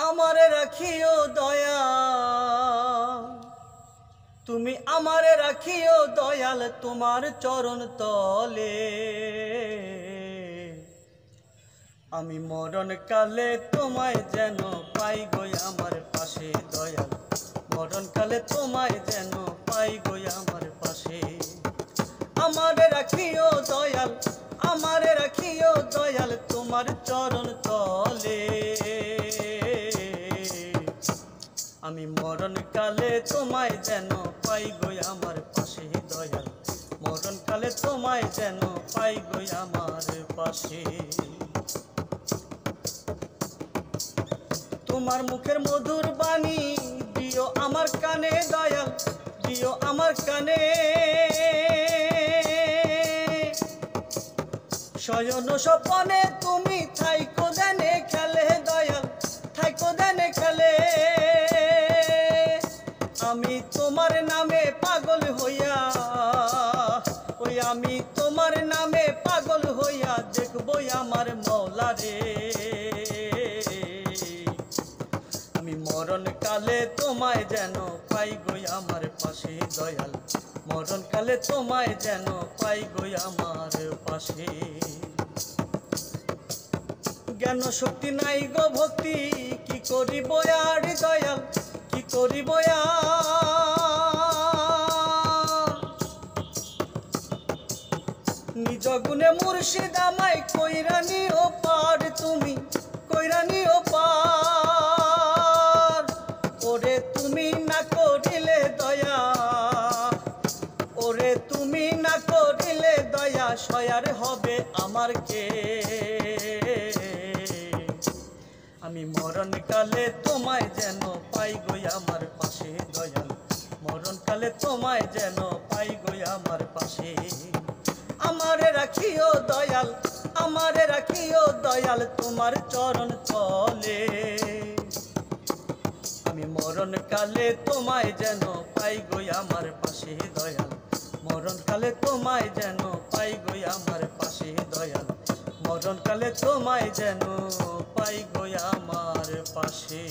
আমারে রাখিও দয়া, তুমি আমারে রাখিও দয়াল তোমার চরণ তলে। আমি মরণ কালে তোমায় যেন পাই গো আমার পাশে দয়াল, মরণ কালে তোমায় যেন পাই গো আমার পাশে। আমারে রাখিও দয়াল, আমারে রাখিও দয়াল তোমার চরণ তলে। আমি মরণ কালে তোমায় যেন পাই গো আমার পাশে দয়াল, মরণ কালে তোমায় যেন পাই গো আমার পাশে। তোমার মুখের মধুর বাণী দিও আমার কানে দয়াল, দিও আমার কানে। শয়ন স্বপনে তুমি থাইকো দেনে খেলে দয়াল, থাইকো দেনে খেলে। আমি তোমার নামে পাগল হইয়া, ওই আমি তোমার নামে পাগল হইয়া দেখবো আমার মওলা রে। আমি মরণ কালে তোমায় যেন পাই গো আমার পাশে দয়াল, মরণ কালে তোমায় যেন পাই গো আমার পাশে। জ্ঞান শক্তি নাই গো ভক্তি কি করিব আর দয়াল, কি করিব নিজ গুণে মুর্শিদ আমায় কইরানি ও পার, তুমি কইরানি ও পার। ওরে তুমি না করিলে দয়া, ওরে তুমি না করিলে দয়া সয়ার হবে আমার কে। আমি মরণ কালে তোমায় যেন পাই গো আমার পাশে দয়াল, মরণ কালে তোমায় যেন পাই গো আমার পাশে। আমারে রাখিও দয়াল, আমারে রাখিও দয়াল তোমার চরণ তলে। আমি মরণ কালে তোমায় যেন পাই গো আমার পাশে দয়াল, মরণ কালে তোমায় যেন পাই গো আমার পাশে দয়াল, মরণ কালে তোমায় যেন পাই গো আমার পাশে।